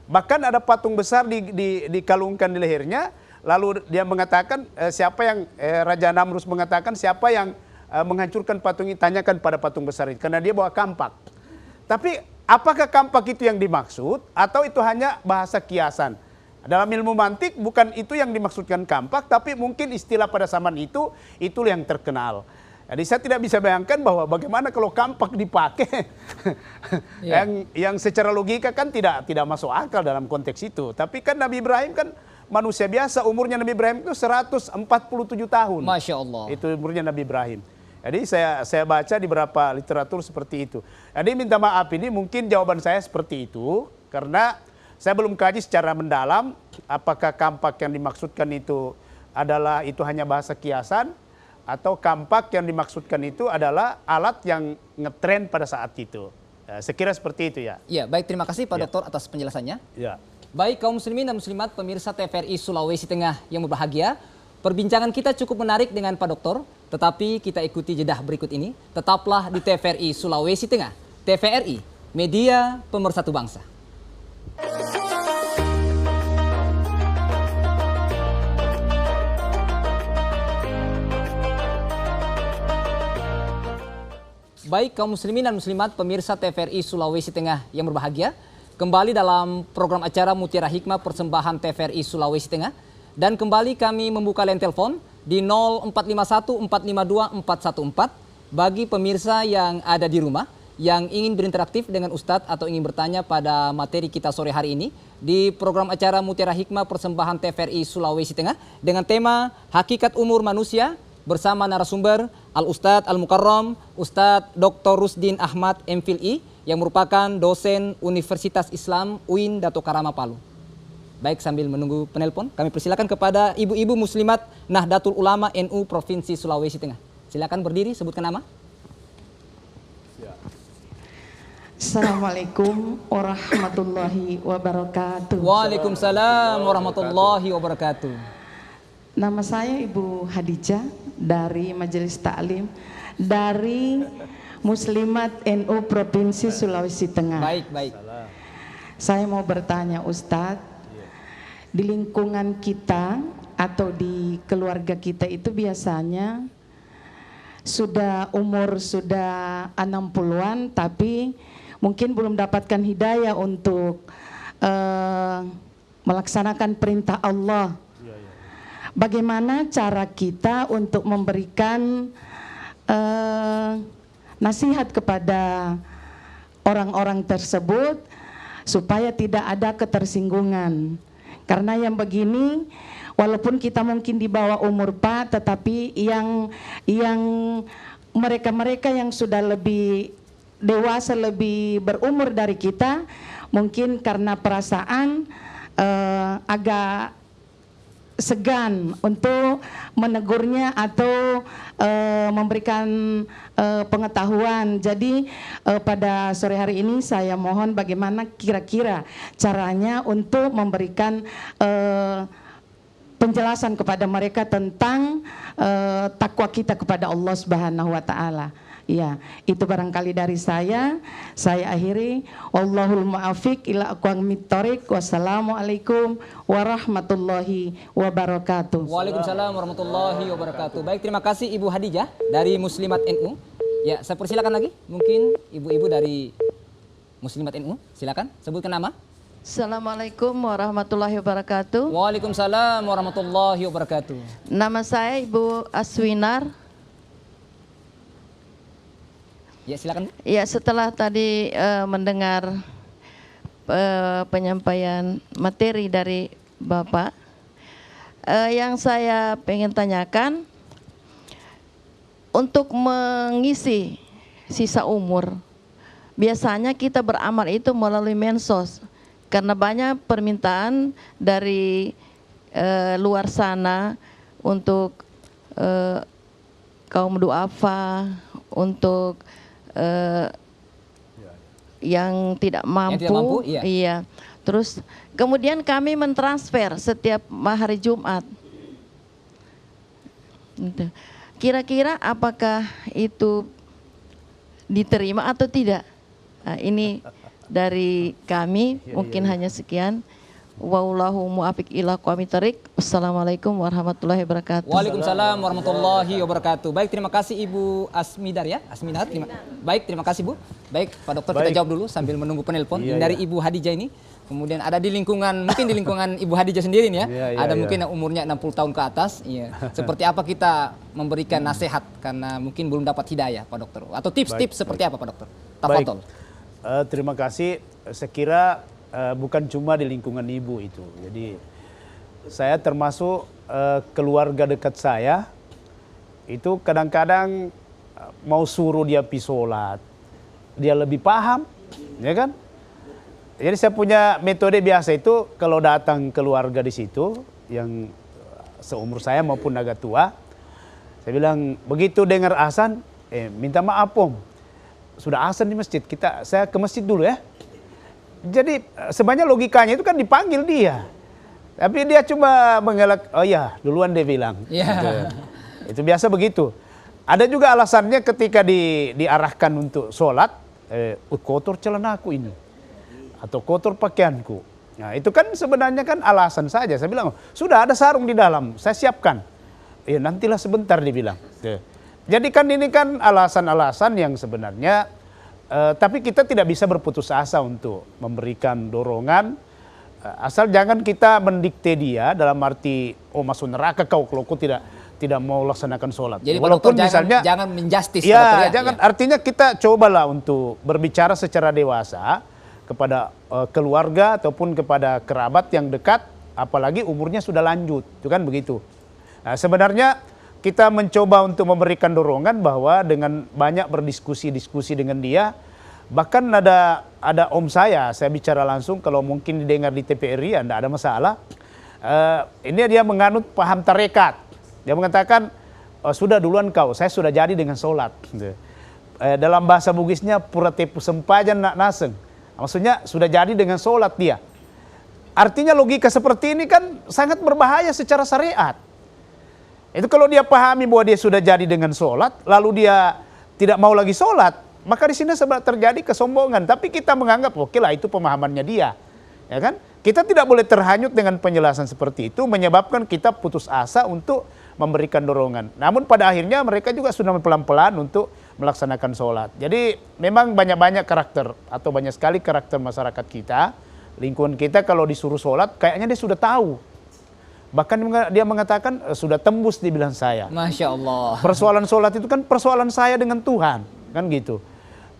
Bahkan ada patung besar dikalungkan di lehernya, lalu dia mengatakan siapa yang Raja Namrus mengatakan siapa yang menghancurkan patung ini, tanyakan pada patung besar itu karena dia bawa kampak. Tapi apakah kampak itu yang dimaksud atau itu hanya bahasa kiasan? Dalam ilmu mantik bukan itu yang dimaksudkan kampak, tapi mungkin istilah pada zaman itu yang terkenal. Jadi saya tidak bisa bayangkan bahwa bagaimana kalau kampak dipakai yang secara logika kan tidak masuk akal dalam konteks itu. Tapi kan Nabi Ibrahim kan manusia biasa, umurnya Nabi Ibrahim itu 147 tahun. Masya Allah. Itu umurnya Nabi Ibrahim. Jadi saya baca di beberapa literatur seperti itu. Jadi minta maaf ini mungkin jawaban saya seperti itu karena saya belum kaji secara mendalam apakah kampak yang dimaksudkan itu hanya bahasa kiasan atau kampak yang dimaksudkan itu adalah alat yang ngetren pada saat itu. Saya kira seperti itu ya. Ya, baik, terima kasih Pak Dokter atas penjelasannya. Ya. Baik kaum muslimin dan muslimat pemirsa TVRI Sulawesi Tengah yang berbahagia. Perbincangan kita cukup menarik dengan Pak Dokter, tetapi kita ikuti jedah berikut ini. Tetaplah di TVRI Sulawesi Tengah. TVRI, media pemersatu bangsa. Baik kaum muslimin dan muslimat pemirsa TVRI Sulawesi Tengah yang berbahagia. Kembali dalam program acara Mutiara Hikmah persembahan TVRI Sulawesi Tengah. Dan kembali kami membuka line telepon di 0451 452 414 bagi pemirsa yang ada di rumah yang ingin berinteraktif dengan Ustadz atau ingin bertanya pada materi kita sore hari ini di program acara Mutiara Hikmah persembahan TVRI Sulawesi Tengah dengan tema Hakikat Umur Manusia bersama narasumber Al-Ustadz Al-Mukarram Ustadz Dr. Rusdin Ahmad MPhilI yang merupakan dosen Universitas Islam UIN Dato Karama Palu. Baik, sambil menunggu penelpon, kami persilakan kepada ibu-ibu muslimat Nahdlatul Ulama NU Provinsi Sulawesi Tengah. Silakan berdiri, sebutkan nama. Assalamualaikum warahmatullahi wabarakatuh. Waalaikumsalam warahmatullahi wabarakatuh. Nama saya Ibu Hadijah dari Majelis Ta'lim dari Muslimat NU Provinsi Sulawesi Tengah. Baik, baik. Saya mau bertanya Ustadz, di lingkungan kita atau di keluarga kita itu biasanya umur sudah 60-an tapi mungkin belum dapatkan hidayah untuk melaksanakan perintah Allah. Bagaimana cara kita untuk memberikan nasihat kepada orang-orang tersebut supaya tidak ada ketersinggungan. Karena yang begini, walaupun kita mungkin di bawah umur Pak, tetapi yang mereka-mereka yang sudah lebih dewasa, lebih berumur dari kita, mungkin karena perasaan agak segan untuk menegurnya atau memberikan pengetahuan. Jadi pada sore hari ini saya mohon bagaimana kira-kira caranya untuk memberikan penjelasan kepada mereka tentang takwa kita kepada Allah Subhanahu wa taala. Ya, itu barangkali dari saya akhiri. Wallahul muwaffiq ila aqwamit thoriq. Wassalamualaikum warahmatullahi wabarakatuh. Waalaikumsalam warahmatullahi wabarakatuh. Baik, terima kasih Ibu Hadijah dari Muslimat NU. Ya, saya persilakan lagi. Mungkin ibu-ibu dari Muslimat NU, silakan sebutkan nama. Assalamualaikum warahmatullahi wabarakatuh. Waalaikumsalam warahmatullahi wabarakatuh. Nama saya Ibu Aswinar. Ya, silakan. Ya, setelah tadi mendengar penyampaian materi dari Bapak, yang saya pengen tanyakan, untuk mengisi sisa umur, biasanya kita beramal itu melalui medsos, karena banyak permintaan dari luar sana untuk kaum duafa, untuk yang tidak mampu, iya. Terus kemudian kami mentransfer setiap hari Jumat. Kira-kira apakah itu diterima atau tidak? Nah, ini dari kami, mungkin hanya sekian. Wallahu muwaffiq ila aqwamit thoriq. Wassalamualaikum warahmatullahi wabarakatuh. Waalaikumsalam warahmatullahi wabarakatuh. Baik, terima kasih Ibu Asmidar ya. Asminar. Baik, terima kasih Bu. Baik, Pak Dokter, kita jawab dulu sambil menunggu penelpon dari Ibu Hadijah ini. Kemudian ada di lingkungan, mungkin di lingkungan Ibu Hadijah sendiri nih ya. Ada mungkin yang umurnya 60 tahun ke atas. Iya. Seperti apa kita memberikan nasihat karena mungkin belum dapat hidayah, Pak Dokter. Atau tips-tips seperti apa, Pak Dokter? Tafadhol. Terima kasih. Saya kira bukan cuma di lingkungan ibu itu. Jadi saya termasuk keluarga dekat saya itu kadang-kadang mau suruh dia pergi sholat, dia lebih paham, ya kan? Jadi saya punya metode biasa itu kalau datang keluarga di situ yang seumur saya maupun agak tua, saya bilang begitu dengar azan, minta maaf Om, sudah azan di masjid, saya ke masjid dulu ya. Jadi sebenarnya logikanya itu kan dipanggil dia, tapi dia cuma mengelak, oh ya duluan dia bilang. Itu biasa begitu. Ada juga alasannya ketika diarahkan untuk sholat, kotor celanaku ini, atau kotor pakaianku. Nah itu kan sebenarnya kan alasan saja. Saya bilang, sudah ada sarung di dalam, saya siapkan. Nantilah sebentar dibilang. Jadi kan ini kan alasan-alasan yang sebenarnya tapi kita tidak bisa berputus asa untuk memberikan dorongan, asal jangan kita mendikte dia dalam arti masuk neraka kau kalau kau tidak mau laksanakan sholat. Jadi walaupun misalnya jangan menjustis. Ya, jangan. Artinya kita cobalah untuk berbicara secara dewasa kepada keluarga ataupun kepada kerabat yang dekat, apalagi umurnya sudah lanjut, itu kan begitu. Nah, sebenarnya kita mencoba untuk memberikan dorongan bahwa dengan banyak berdiskusi dengan dia, bahkan ada om saya bicara langsung, kalau mungkin didengar di TVRI, tidak ada masalah. Ini dia menganut paham tarekat. Dia mengatakan, sudah duluan kau, saya sudah jadi dengan sholat. Dalam bahasa Bugisnya, pura tepu sempajan nak naseng. Maksudnya sudah jadi dengan sholat dia. Artinya logika seperti ini kan sangat berbahaya secara syariat. Itu kalau dia pahami bahwa dia sudah jadi dengan sholat, lalu dia tidak mau lagi sholat, maka di sini terjadi kesombongan. Tapi kita menganggap, oke lah itu pemahamannya dia, ya kan? Kita tidak boleh terhanyut dengan penjelasan seperti itu, menyebabkan kita putus asa untuk memberikan dorongan. Namun pada akhirnya mereka juga sudah pelan-pelan untuk melaksanakan sholat. Jadi memang banyak-banyak karakter atau banyak sekali karakter masyarakat kita Lingkungan kita kalau disuruh sholat, kayaknya dia sudah tahu. Bahkan dia mengatakan sudah tembus di bilang saya. Masya Allah. Persoalan sholat itu kan persoalan saya dengan Tuhan, kan gitu.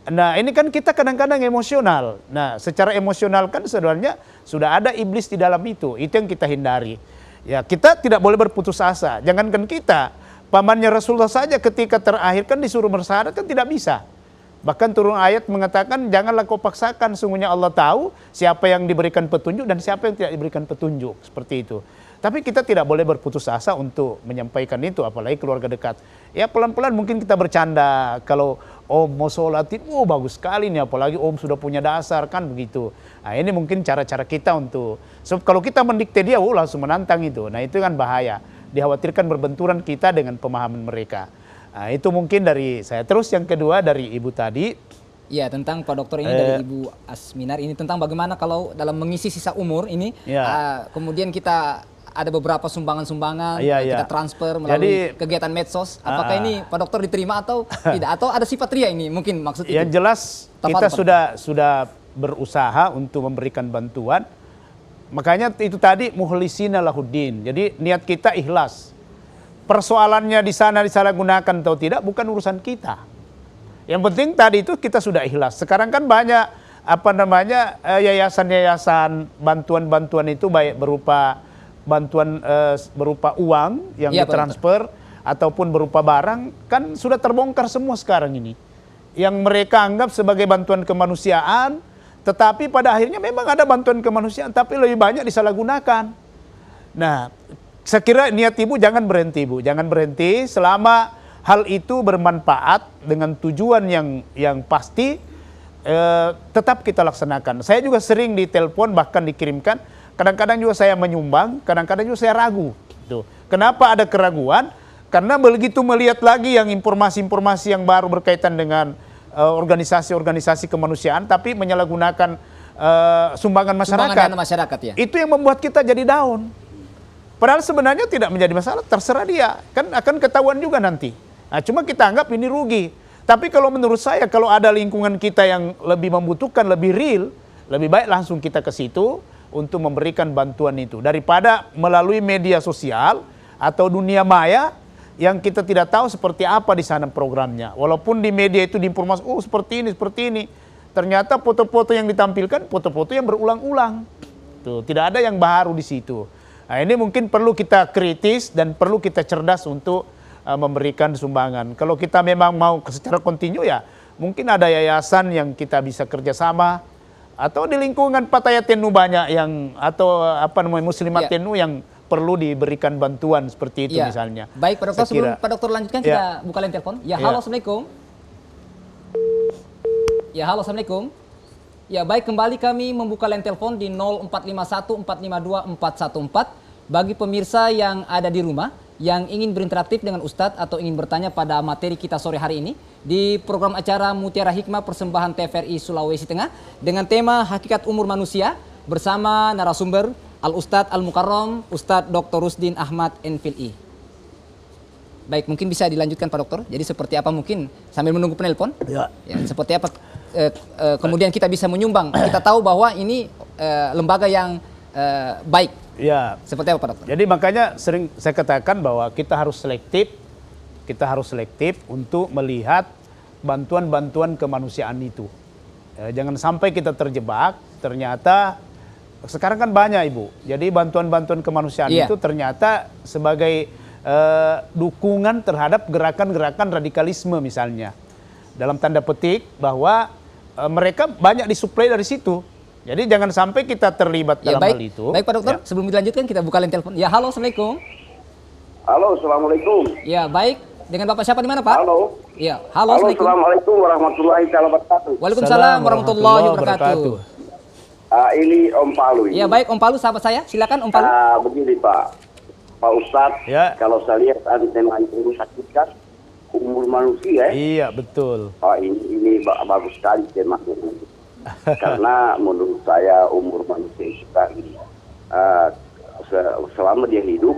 Nah ini kan kita kadang-kadang emosional. Nah secara emosional kan sebenarnya sudah ada iblis di dalam itu yang kita hindari. Ya kita tidak boleh berputus asa. Jangankan kita, pamannya Rasulullah saja ketika terakhir kan disuruh bersyahadat kan tidak bisa. Bahkan turun ayat mengatakan janganlah kau paksakan, sungguhnya Allah tahu siapa yang diberikan petunjuk dan siapa yang tidak diberikan petunjuk, seperti itu. Tapi kita tidak boleh berputus asa untuk menyampaikan itu, apalagi keluarga dekat. Ya pelan-pelan mungkin kita bercanda, kalau Om mau sholatin, oh bagus sekali nih, apalagi Om sudah punya dasar, kan begitu. Nah ini mungkin cara-cara kita untuk, kalau kita mendikte dia, langsung menantang itu. Nah itu kan bahaya, dikhawatirkan berbenturan kita dengan pemahaman mereka. Nah, itu mungkin dari saya. Terus yang kedua dari Ibu tadi. Ya, tentang Pak Dokter ini dari Ibu Asminar ini tentang bagaimana kalau dalam mengisi sisa umur ini, kemudian kita ada beberapa sumbangan-sumbangan, kita transfer melalui kegiatan medsos. Apakah ini Pak Dokter diterima atau tidak? Atau ada sifat ria ini? Mungkin maksud itu. Yang jelas kita sudah berusaha untuk memberikan bantuan. Makanya itu tadi mukhlisina lahuddin. Jadi niat kita ikhlas. Persoalannya di sana disalahgunakan atau tidak bukan urusan kita. Yang penting tadi itu kita sudah ikhlas. Sekarang kan banyak yayasan-yayasan bantuan-bantuan itu baik berupa bantuan berupa uang yang ditransfer ataupun berupa barang, kan sudah terbongkar semua sekarang ini. Yang mereka anggap sebagai bantuan kemanusiaan, tetapi pada akhirnya memang ada bantuan kemanusiaan tapi lebih banyak disalahgunakan. Nah, saya kira niat Ibu jangan berhenti, Bu. Jangan berhenti selama hal itu bermanfaat dengan tujuan yang pasti, tetap kita laksanakan. Saya juga sering ditelepon, bahkan dikirimkan. Kadang-kadang juga saya menyumbang, kadang-kadang juga saya ragu. Tuh. Kenapa ada keraguan? Karena begitu melihat lagi yang informasi-informasi yang baru berkaitan dengan organisasi-organisasi kemanusiaan, tapi menyalahgunakan sumbangan masyarakat. Ya. Itu yang membuat kita jadi down. Padahal sebenarnya tidak menjadi masalah, terserah dia. Kan akan ketahuan juga nanti. Nah, cuma kita anggap ini rugi. Tapi kalau menurut saya, kalau ada lingkungan kita yang lebih membutuhkan, lebih real, lebih baik langsung kita ke situ untuk memberikan bantuan itu. Daripada melalui media sosial atau dunia maya yang kita tidak tahu seperti apa di sana programnya. Walaupun di media itu diinformasi, oh seperti ini. Ternyata foto-foto yang ditampilkan, foto-foto yang berulang-ulang. Tuh, tidak ada yang baru di situ. Nah, ini mungkin perlu kita kritis dan perlu kita cerdas untuk memberikan sumbangan. Kalau kita memang mau secara kontinu ya, mungkin ada yayasan yang kita bisa kerjasama, atau di lingkungan Pataya Tenu banyak yang, atau Muslimat Tenu yang perlu diberikan bantuan seperti itu misalnya. Baik Pak Dokter, sebelum Pak Dokter lanjutkan kita buka line telepon. Halo Assalamualaikum. Halo Assalamualaikum. Ya baik, kembali kami membuka line telepon di 0451 452 414 bagi pemirsa yang ada di rumah yang ingin berinteraktif dengan Ustadz atau ingin bertanya pada materi kita sore hari ini di program acara Mutiara Hikmah persembahan TVRI Sulawesi Tengah dengan tema Hakikat Umur Manusia bersama narasumber Al-Ustadz Al-Mukarram Ustadz Dr. Rusdin Ahmad NPLI. Baik, mungkin bisa dilanjutkan Pak Dokter. Jadi seperti apa mungkin sambil menunggu penelpon? Ya, seperti apa kemudian kita bisa menyumbang? Kita tahu bahwa ini lembaga yang baik. Ya. Seperti apa Pak Dokter? Jadi makanya sering saya katakan bahwa kita harus selektif untuk melihat bantuan-bantuan kemanusiaan itu. Jangan sampai kita terjebak, ternyata sekarang kan banyak Ibu. Jadi bantuan-bantuan kemanusiaan itu ternyata sebagai dukungan terhadap gerakan-gerakan radikalisme misalnya. Dalam tanda petik bahwa mereka banyak disuplai dari situ. Jadi jangan sampai kita terlibat dalam hal itu. Baik Pak Dokter, sebelum dilanjutkan kita buka line telepon. Ya halo, Assalamualaikum. Halo, Assalamualaikum. Ya baik, dengan Bapak siapa di mana Pak? Halo. Ya, halo, Assalamualaikum warahmatullahi wabarakatuh. Waalaikumsalam warahmatullahi wabarakatuh. Ini Om Palu. Ya baik Om Palu, sahabat saya, silakan Om Palu. Begini Pak Ustadz, kalau saya lihat tema itu hakikat umur manusia. Iya betul. Ini bagus sekali temanya. Karena menurut saya umur manusia itu kan selama dia hidup,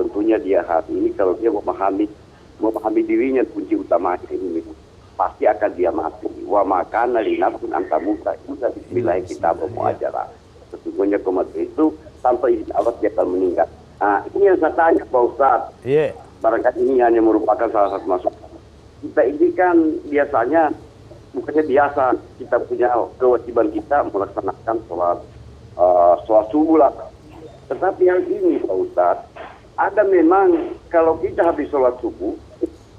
tentunya dia hari ini kalau dia memahami dirinya, kunci utamanya ini pasti akan dia mati. Wa makana linafsin anta muta itu bismillah kita bermuajarah. Sesungguhnya kematian itu tanpa izin Allah dia akan meninggal. Nah, ini yang saya tanya Pak Ustadz. Iya. Barangkali ini hanya merupakan salah satu masukan. Kita ini kan biasanya, bukannya biasa, kita punya kewajiban kita melaksanakan sholat subuh lah. Tetapi yang ini Pak Ustadz, ada memang kalau kita habis sholat subuh,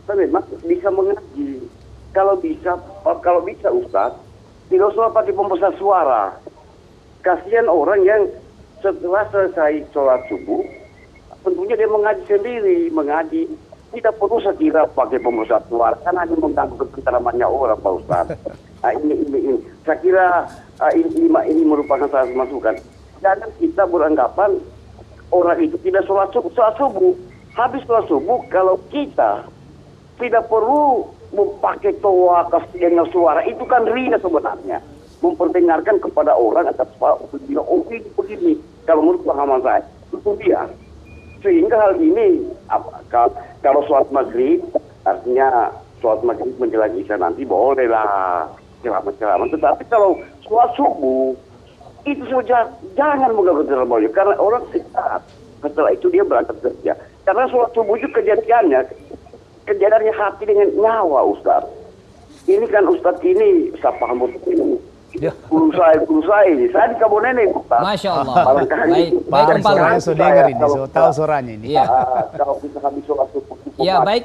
kita memang bisa mengaji. Kalau bisa Ustadz, tidak usah pakai pembesar suara. Kasihan orang yang setelah selesai sholat subuh, tentunya dia mengaji sendiri, mengaji. Tidak perlu saya kira pakai pembesar suara, karena hanya mengganggu ketenteramannya orang Pak Ustadz. Nah, ini. Saya kira ini merupakan salah satu masukan. Jangan kita beranggapan orang itu tidak sholat subuh. Habis sholat subuh, kalau kita tidak perlu memakai toa dengan suara, itu kan ria sebenarnya. Memperdengarkan kepada orang atas begini. Kalau menurut pemahaman saya, itu dia. Sehingga hal ini, kalau sholat maghrib, artinya sholat maghrib menjelang isya nanti bolehlah ceramah-ceramah. Tetapi kalau sholat subuh, itu saja jangan mengganggu terlalu, karena orang istirahat. Setelah itu dia berangkat kerja. Karena sholat subuh itu kejadiannya hati dengan nyawa Ustaz. Ini kan Ustaz ini, saya paham ini. Guru saya ini, saya di Kabonene Ustaz. Masya Allah. Baik, Om Palu. Saya sudah dengar ini, saya tahu suaranya ini. Kalau kita habis sholat subuh, baik.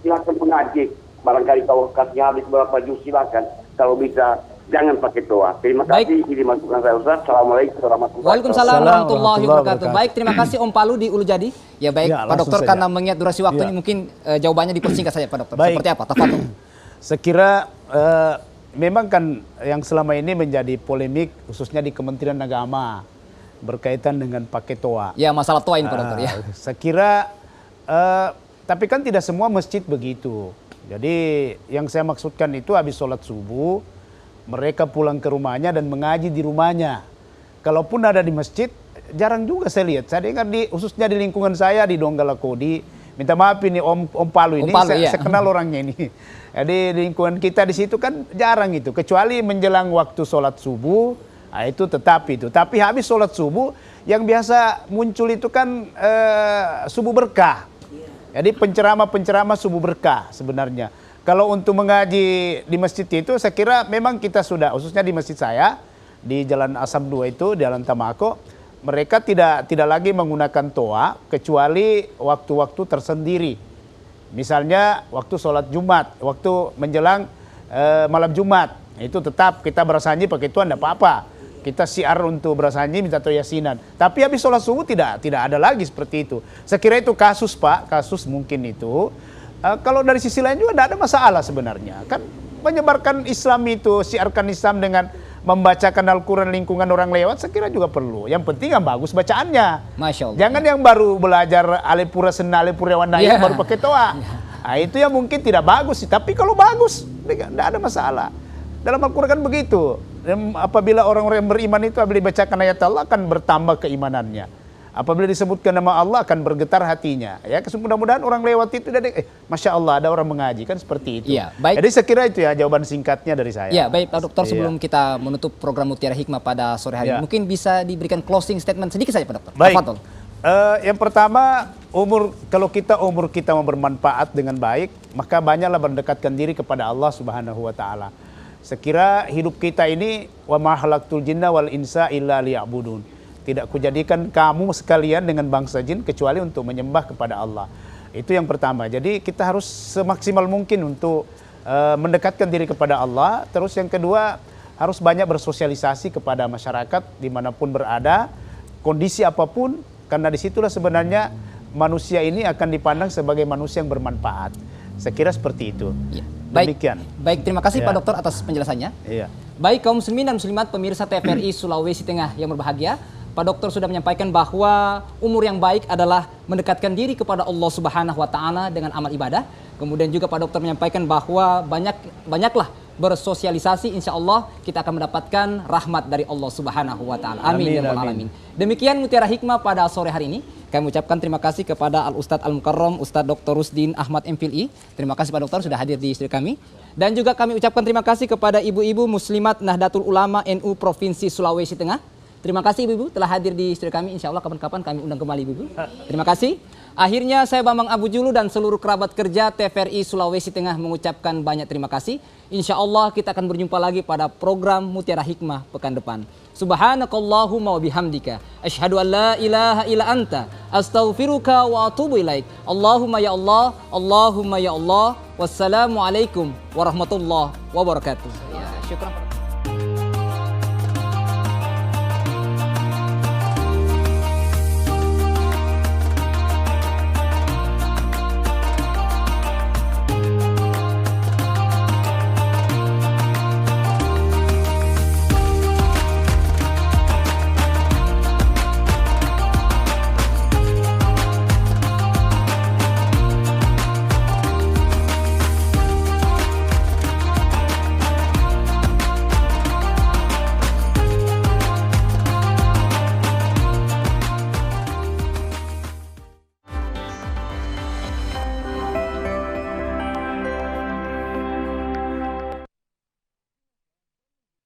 silakan mengaji. Barangkali kalau kasih habis berapa juz silakan. Kalau bisa jangan pakai doa. Terima kasih. Ini masukan saya Ustaz. Assalamualaikum warahmatullahi wabarakatuh. Waalaikumsalam warahmatullahi wabarakatuh. Baik, terima kasih Om Palu di Ulu Jadi. Ya baik, Pak Dokter, karena mengingat durasi waktu ini mungkin jawabannya dipersingkat saja Pak Dokter. Baik. Seperti apa? Tafadhol. Sekira memang kan yang selama ini menjadi polemik khususnya di Kementerian Agama berkaitan dengan pakai toa. Ya, masalah toa ini Pak Dokter ya. Sekira tapi kan tidak semua masjid begitu. Jadi yang saya maksudkan itu habis sholat subuh mereka pulang ke rumahnya dan mengaji di rumahnya. Kalaupun ada di masjid, jarang juga saya lihat. Saya dengar khususnya di lingkungan saya di Donggala Kodi. Minta maaf ini Om Palu ini, saya kenal orangnya ini. Jadi di lingkungan kita di situ kan jarang itu. Kecuali menjelang waktu sholat subuh, nah itu tetap itu. Tapi habis sholat subuh, yang biasa muncul itu kan subuh berkah. Jadi penceramah subuh berkah sebenarnya. Kalau untuk mengaji di masjid itu saya kira memang kita sudah, khususnya di masjid saya, di Jalan Asam 2 itu, di Jalan Tamako, mereka tidak lagi menggunakan toa kecuali waktu-waktu tersendiri. Misalnya waktu sholat Jumat, waktu menjelang malam Jumat, itu tetap kita berasanji pakai toa, tidak apa-apa. Kita siar untuk berasanji minta toa yasinan. Tapi habis sholat subuh tidak ada lagi seperti itu. Saya kira itu kasus Pak, kasus mungkin itu. Kalau dari sisi lain juga tidak ada masalah sebenarnya. Kan menyebarkan Islam itu, siarkan Islam dengan membacakan Al-Quran lingkungan orang lewat, saya kira juga perlu. Yang penting yang bagus bacaannya. Masya Allah. Jangan yang baru belajar Alepura Sena, Alepura Wandaya baru pakai toa. Nah, itu yang mungkin tidak bagus sih. Tapi kalau bagus, tidak ada masalah. Dalam Al-Quran kan begitu. Apabila orang-orang yang beriman itu apabila dibacakan ayat Allah akan bertambah keimanannya. Apabila disebutkan nama Allah akan bergetar hatinya. Ya, mudah-mudahan orang lewat itu Masya Allah ada orang mengaji kan seperti itu. Ya, baik. Jadi saya kira itu ya jawaban singkatnya dari saya. Ya, baik Pak Dokter, sebelum kita menutup program Mutiara Hikmah pada sore hari ini, mungkin bisa diberikan closing statement sedikit saja Pak Dokter. Baik. Yang pertama, kalau umur kita mau bermanfaat dengan baik, maka banyaklah mendekatkan diri kepada Allah Subhanahu wa taala. Sekira hidup kita ini wa ma khalaqtul jinna wal insa illa liya'budun. Tidak kujadikan kamu sekalian dengan bangsa jin kecuali untuk menyembah kepada Allah. Itu yang pertama. Jadi kita harus semaksimal mungkin untuk mendekatkan diri kepada Allah. Terus yang kedua, harus banyak bersosialisasi kepada masyarakat dimanapun berada, kondisi apapun, karena disitulah sebenarnya manusia ini akan dipandang sebagai manusia yang bermanfaat. Saya kira seperti itu. Ya. Baik, demikian. Baik, terima kasih Pak Dokter atas penjelasannya. Iya. Baik kaum muslimin dan muslimat pemirsa TVRI Sulawesi Tengah yang berbahagia, Pak Dokter sudah menyampaikan bahwa umur yang baik adalah mendekatkan diri kepada Allah Subhanahu wa taala dengan amal ibadah. Kemudian juga Pak Dokter menyampaikan bahwa banyaklah bersosialisasi, insya Allah kita akan mendapatkan rahmat dari Allah Subhanahu wa taala. Amin ya rabbal alamin. Demikian Mutiara Hikmah pada sore hari ini. Kami ucapkan terima kasih kepada Al-Ustadz Al-Mukarram Ustadz Dr. Rusdin Ahmad MPhilI. Terima kasih Pak Dokter sudah hadir di studio kami. Dan juga kami ucapkan terima kasih kepada ibu-ibu muslimat Nahdlatul Ulama NU Provinsi Sulawesi Tengah. Terima kasih Ibu telah hadir di studio kami. Insya Allah kapan-kapan kami undang kembali Ibu. Terima kasih. Akhirnya saya Bambang Abu Julu dan seluruh kerabat kerja TVRI Sulawesi Tengah mengucapkan banyak terima kasih. Insya Allah kita akan berjumpa lagi pada program Mutiara Hikmah pekan depan. Subhanakallahumma wa bihamdika asyhadu an la ilaha illa anta astaghfiruka wa atubu ilaik. Allahumma ya Allah, Allahumma ya Allah. Wassalamualaikum warahmatullahi wabarakatuh. Ya, syukran.